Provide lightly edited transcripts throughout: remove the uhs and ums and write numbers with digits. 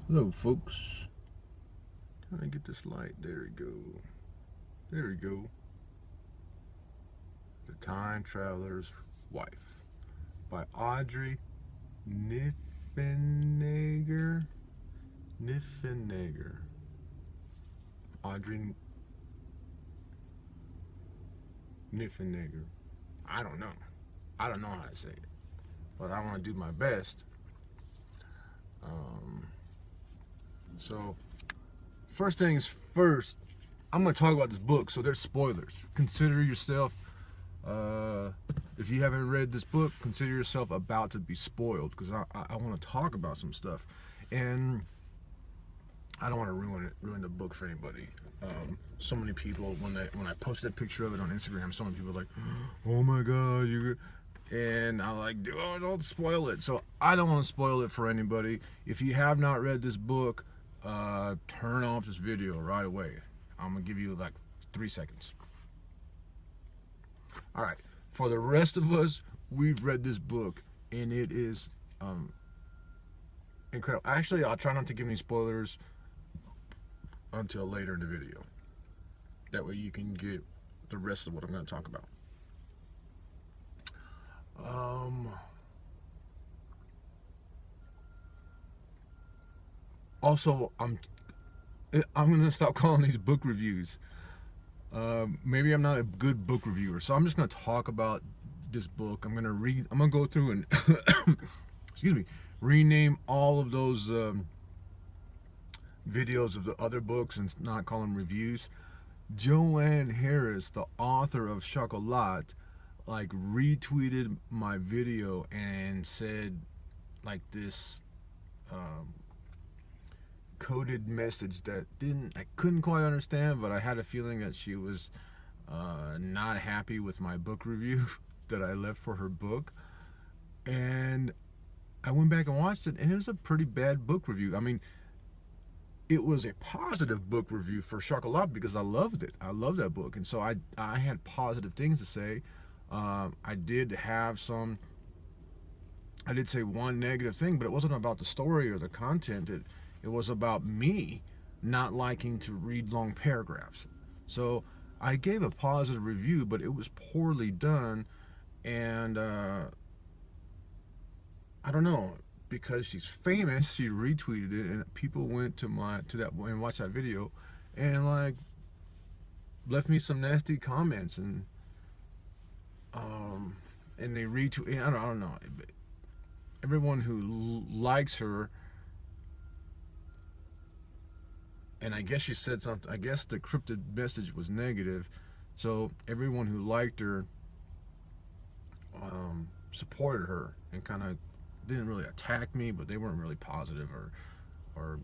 Hello, folks. Can I get this light? There we go. There we go. The Time Traveler's Wife by Audrey Niffenegger. Niffenegger. Audrey Niffenegger. I don't know. I don't know how to say it, but I want to do my best. Um, so, first things first, I'm going to talk about this book, so there's spoilers. Consider yourself, if you haven't read this book, consider yourself about to be spoiled, because I want to talk about some stuff. And I don't want to ruin the book for anybody. So many people, when I posted a picture of it on Instagram, so many people were like, oh my God, and I'm like, oh, don't spoil it. So I don't want to spoil it for anybody. If you have not read this book, turn off this video right away. I'm gonna give you like 3 seconds. All right. For the rest of us, we've read this book, and it is incredible. Actually, I'll try not to give any spoilers until later in the video. That way you can get the rest of what I'm going to talk about. Also, I'm going to stop calling these book reviews. Maybe I'm not a good book reviewer, so I'm just going to talk about this book. I'm going to go through and excuse me, rename all of those videos of the other books and not call them reviews. Joanne Harris, the author of Chocolat, like retweeted my video and said like this coded message that I couldn't quite understand, but I had a feeling that she was not happy with my book review that I left for her book. And I went back and watched it, and it was a pretty bad book review. I mean, it was a positive book review for Chocolat because I loved it. I loved that book, and so I had positive things to say. I did have some. I did say one negative thing, but it wasn't about the story or the content. It was about me not liking to read long paragraphs. So I gave a positive review, but it was poorly done, and I don't know, because she's famous, she retweeted it, and people went to that and watched that video, and like left me some nasty comments, and they retweet. I don't know. Everyone who likes her, and I guess she said something. I guess the cryptic message was negative, so everyone who liked her supported her and kind of didn't really attack me, but they weren't really positive or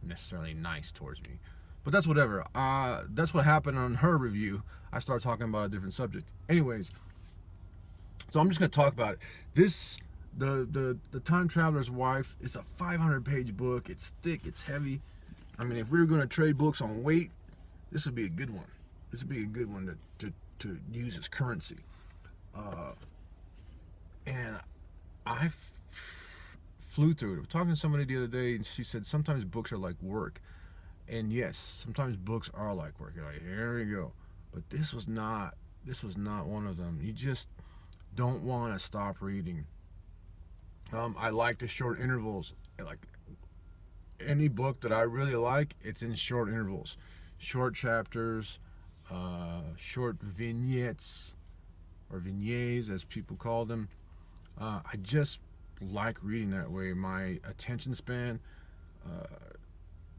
necessarily nice towards me. But that's whatever. That's what happened on her review. I started talking about a different subject. Anyways, so I'm just gonna talk about it. The Time Traveler's Wife is a 500-page book. It's thick. It's heavy. I mean, if we were gonna trade books on weight, this would be a good one. This would be a good one to use as currency. And I flew through it. I was talking to somebody the other day, and she said sometimes books are like work. And yes, sometimes books are like work. You're like, here we go. But this was not one of them. You just don't want to stop reading. I like the short intervals. Like any book that I really like, it's in short intervals, short chapters, short vignettes, or vignettes as people call them. I just like reading that way. My attention span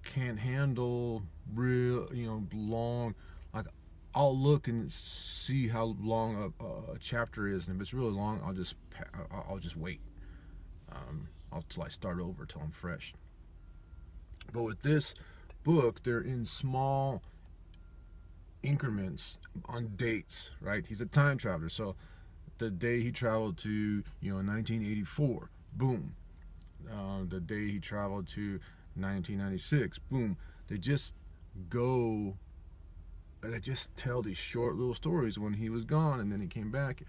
can't handle real, long. Like, I'll look and see how long a chapter is, and if it's really long, I'll just wait. Till I start over till I'm fresh. But with this book, they're in small increments on dates, right? He's a time traveler, so the day he traveled to 1984, boom. The day he traveled to 1996, boom. They just go. They just tell these short little stories when he was gone and then he came back,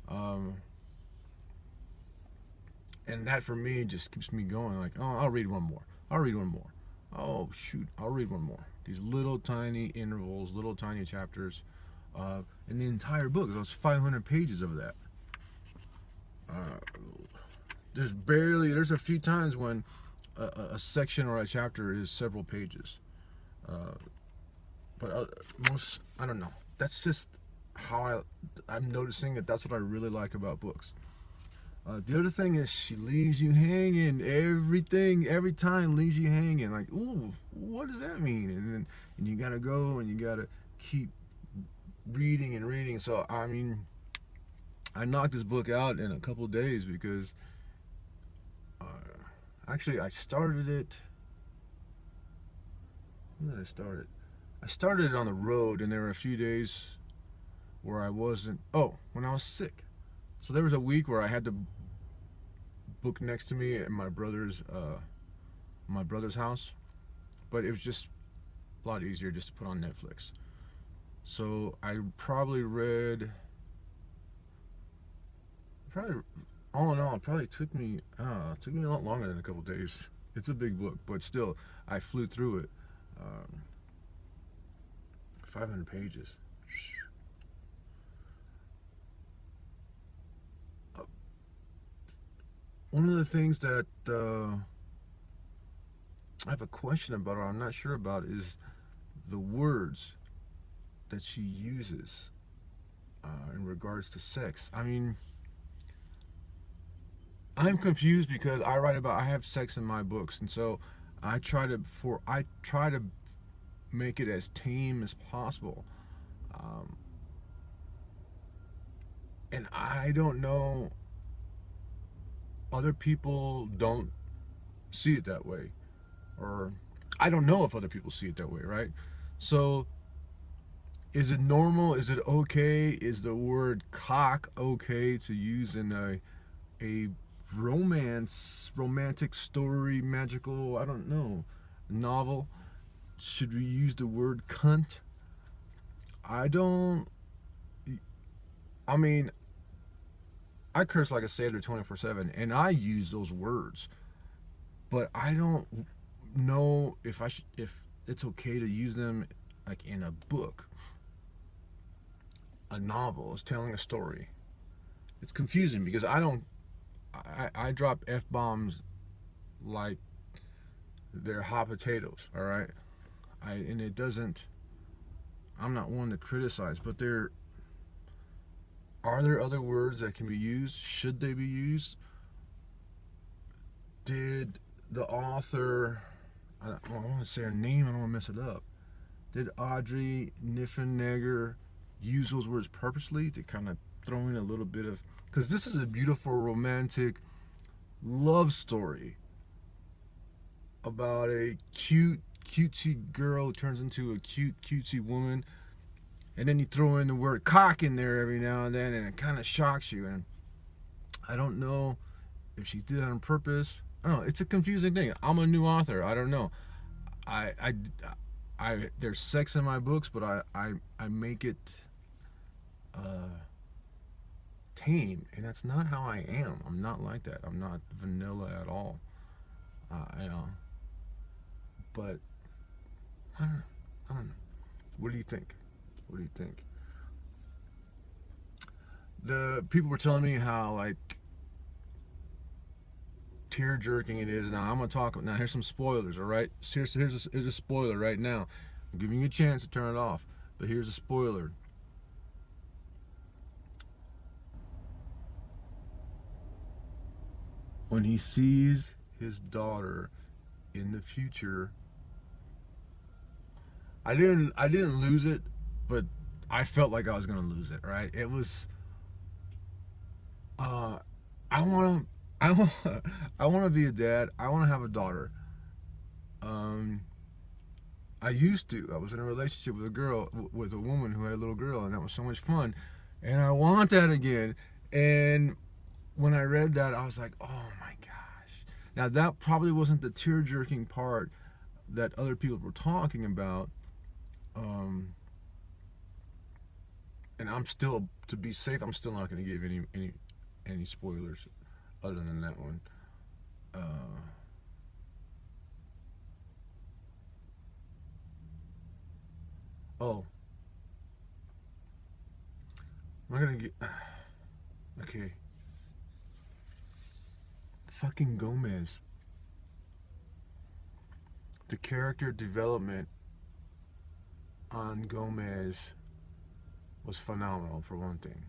and that for me just keeps me going. Like, oh, I'll read one more. I'll read one more. Oh shoot, I'll read one more. These little tiny intervals, little tiny chapters, in the entire book. There's 500 pages of that. There's a few times when a section or a chapter is several pages. But most, I don't know. That's just how I'm noticing that that's what I really like about books. The other thing is she leaves you hanging. Every time leaves you hanging. Like, ooh, what does that mean? And you gotta go and you gotta keep reading and reading. So I mean, I knocked this book out in a couple of days because actually I started it. When did I start it? I started it on the road, and there were a few days where I wasn't. Oh, when I was sick. So there was a week where I had the book next to me at my brother's house, but it was just a lot easier just to put on Netflix. So I probably read. All in all, it probably took me a lot longer than a couple days. It's a big book, but still, I flew through it. 500 pages. One of the things that I have a question about, or I'm not sure about, is the words that she uses in regards to sex. I mean, I'm confused because I have sex in my books, and so I try to make it as tame as possible. And I don't know, other people don't see it that way, or I don't know if other people see it that way, right? So is it normal? Is it okay? Is the word cock okay to use in a romantic story, magical, I don't know, novel? Should we use the word cunt? I don't. I mean, I curse like a sailor 24/7, and I use those words, but I don't know if if it's okay to use them like in a book, a novel, is telling a story. It's confusing because I drop f bombs like they're hot potatoes. All right, and it doesn't. I'm not one to criticize, but are there other words that can be used? Should they be used? Did the author, I want to say her name, I don't want to mess it up. Did Audrey Niffenegger use those words purposely to kind of throw in a little bit of, because this is a beautiful romantic love story about a cutesy girl who turns into a cutesy woman, and then you throw in the word cock in there every now and then, and it kind of shocks you. And I don't know if she did it on purpose. I don't know. It's a confusing thing. I'm a new author. I don't know. There's sex in my books, but I make it tame, and that's not how I am. I'm not like that. I'm not vanilla at all. But I don't know. What do you think? What do you think? The people were telling me how like tear jerking it is. Now I'm gonna talk. Now here's some spoilers. All right. Here's a spoiler right now. I'm giving you a chance to turn it off, but here's a spoiler. When he sees his daughter in the future, I didn't lose it, but I felt like I was gonna lose it. Right? It was. I want to. I want. I want to be a dad. I want to have a daughter. I used to. I was in a relationship with a woman who had a little girl, and that was so much fun. And I want that again. And when I read that, I was like, oh my gosh. Now that probably wasn't the tear jerking part that other people were talking about. And I'm still, to be safe, I'm still not going to give any spoilers other than that one. Oh, am I gonna get? Okay. Fucking Gomez. The character development on Gomez was phenomenal, for one thing.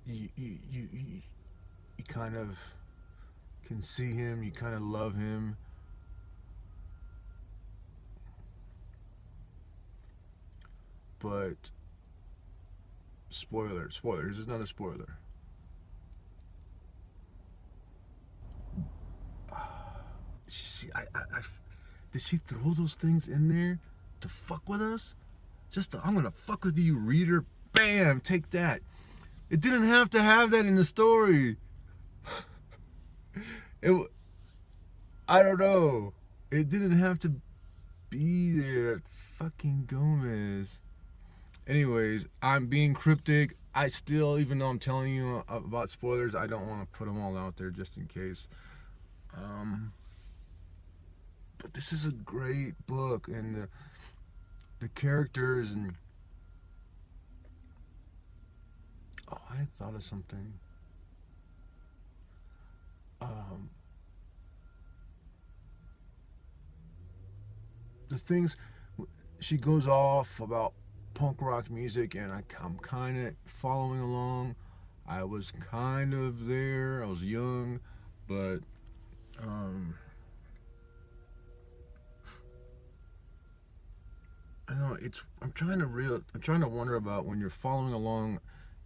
You kind of can see him, you kind of love him. But spoilers, there's another spoiler. Did she throw those things in there to fuck with us? I'm gonna fuck with you, reader. Bam, take that. It didn't have to have that in the story. I don't know. It didn't have to be there. Fucking Gomez. Anyways, I'm being cryptic. I still, even though I'm telling you about spoilers, I don't want to put them all out there just in case. But this is a great book, and the characters, and I thought of something. The things she goes off about punk rock music, and I'm kind of following along. I was kind of there. I was young, but I don't know. I'm trying to wonder about when you're following along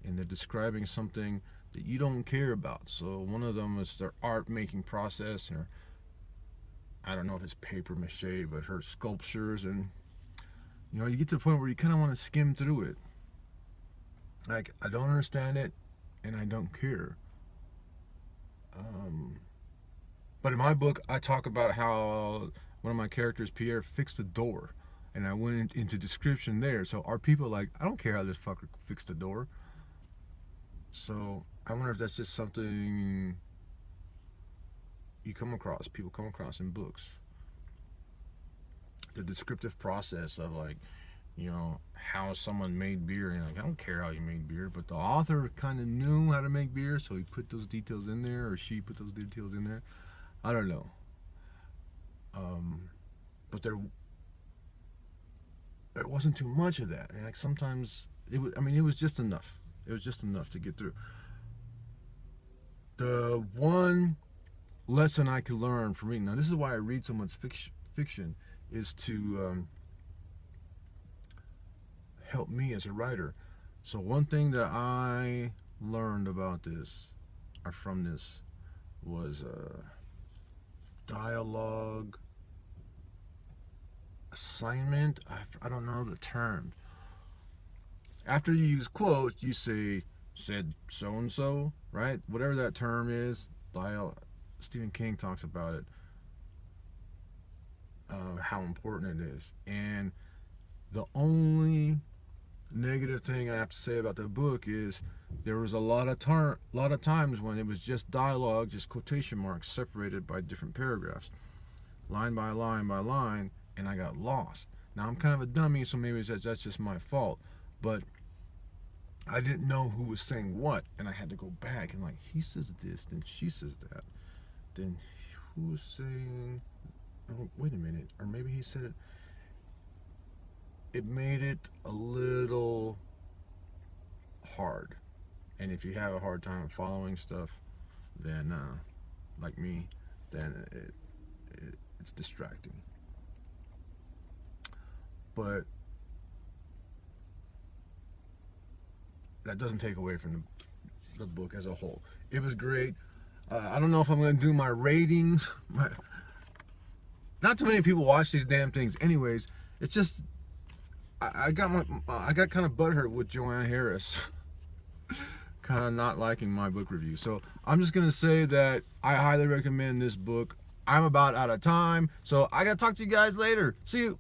and they're describing something that you don't care about. So one of them is their art making process, or I don't know if it's paper mache, but her sculptures, and you get to the point where you kind of want to skim through it. Like, I don't understand it, and I don't care. But in my book, I talk about how one of my characters, Pierre, fixed a door, and I went into description there. So are people like, I don't care how this fucker fixed a door. So I wonder if that's just something people come across in books. The descriptive process of, like, how someone made beer, and I don't care how you made beer, but the author kind of knew how to make beer, so he put those details in there, or she put those details in there. I don't know. But there wasn't too much of that, and like sometimes it was just enough. It was just enough to get through. The one lesson I could learn from reading, now this is why I read so much fiction, is to help me as a writer. So one thing that I learned about this, or from this, was dialogue assignment. I don't know the term. After you use quotes, you say, said so and so, right? Whatever that term is. Stephen King talks about it, how important it is. And the only negative thing I have to say about the book is there was a lot of times when it was just dialogue, just quotation marks separated by different paragraphs, line by line by line, and I got lost. Now I'm kind of a dummy, so maybe that's just my fault, but I didn't know who was saying what, and I had to go back and, like, he says this, then she says that, then who's saying, oh, wait a minute, or maybe he said it. It made it a little hard. And if you have a hard time following stuff, then like me, then it's distracting. But that doesn't take away from the book as a whole. It was great. I don't know if I'm going to do my ratings. Not too many people watch these damn things. Anyways, it's just I got kind of butthurt with Joanne Harris. Kind of not liking my book review. So I'm just going to say that I highly recommend this book. I'm about out of time, so I got to talk to you guys later. See you.